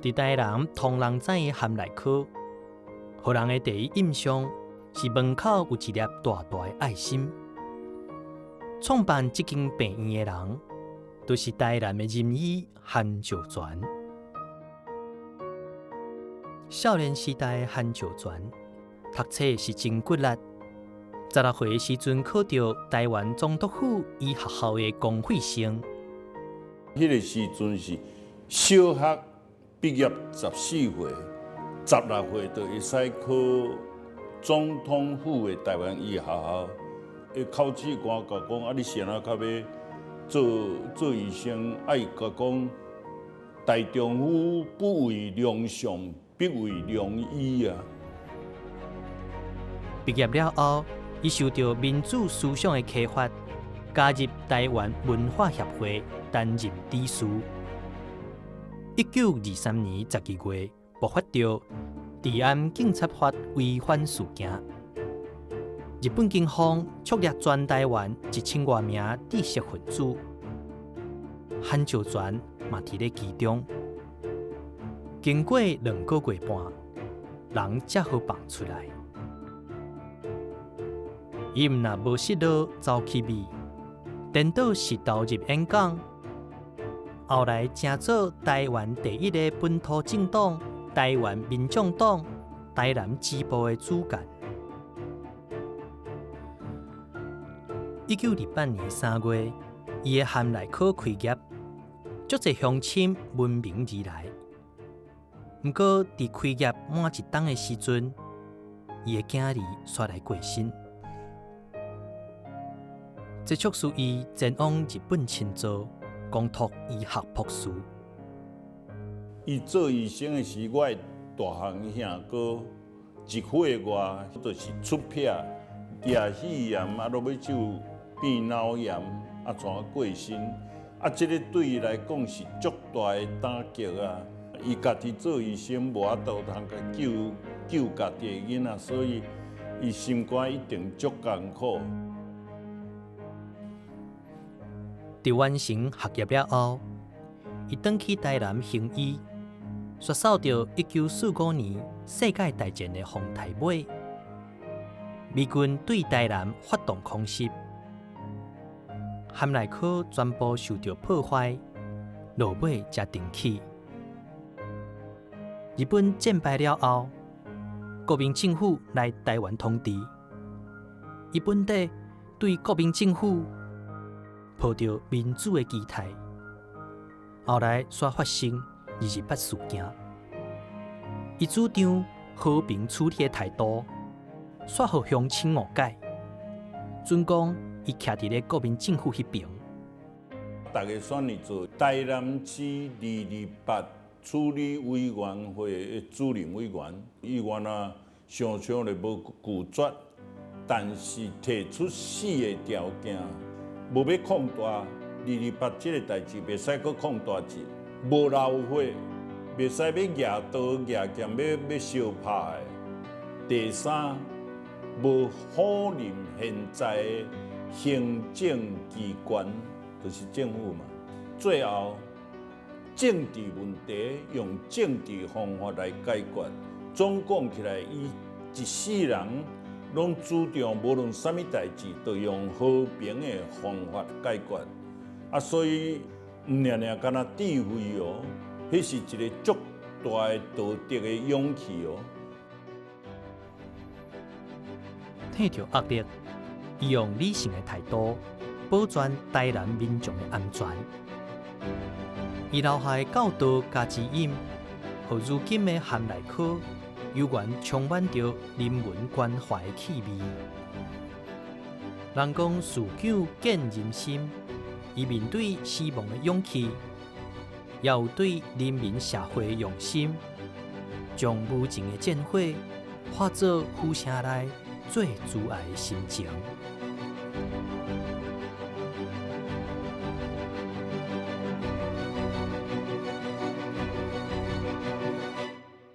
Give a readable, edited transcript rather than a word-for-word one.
伫台南通人仔的含内科，互人的第一印象是门口有一粒大大的爱心。创办这间病院的人，就是台南的仁医韩石泉。少年时代的韩石泉，读册是真骨力。16岁时阵考到台湾总督府医学校的公费生。迄个时阵是小学毕业14岁，16岁就会使考总统府的台湾医学校。考试官甲讲，你是安怎较要做医生？伊甲讲，大丈夫不为良相，必为良医啊！毕业了后，伊受到民主思想的启发，加入台湾文化协会担任理事。1923年12月，爆发着治安警察法违反事件。日本警方捉掠全台湾1000多名知识分子，韩石泉嘛伫咧其中。经过2个月半，人才好放出来。伊毋但无失落走去美，颠倒是投入演讲，后来成做台湾第一个本土政党台湾民众党台南支部的主干。1928年3月，伊的含内科开业，足侪乡亲闻名而来。不过，伫开业满1冬的时阵，伊的囝儿煞来过身。这促使伊前往日本深造，攻读医学博士。伊做医生的时，我的大项兄哥1岁外，就是出血、夜肺炎，落尾就变脑炎，全过身。这个对伊来讲是足大的打击啊！伊家己做医生，无法度通救家己的囡仔，所以伊心肝一定足艰苦。伫完成学业了后，伊转去台南行医，刷扫着1945年世界大战的风台尾，美军对台南发动空袭，含内科全部受到破坏，落尾才停起。日本战败了后，国民政府来台湾统治，伊本地对国民政府抱着民主的期待，后来煞发生228事件。伊主张和平处理的态度，煞互乡亲误解，准讲伊徛伫咧国民政府迄边。大家选伊做台南市228处理委员会的主任委员。伊原来常常就无拒绝，但是提出4个条件。无要扩大228这个代志，袂使搁扩大一，无老血，袂使要举刀举剑要相拍的。第3，无唬任现在的行政机关，就是政府嘛。最后，政治问题用政治方法来解决。总讲起来，伊一世人拢主张，无论什么代志，都用和平的方法解决。所以唔单单干那智慧哦，迄是一个足大的道德的勇气哦。听着压力，伊用理性的态度保全台南民众的安全。伊留下的教导加指引，和如今的含内科犹原充满着人文关怀的气味。人讲事久见人心，伊面对死亡的勇气，也有对人民社会的用心，将无情的战火化作火声内最挚爱的心情。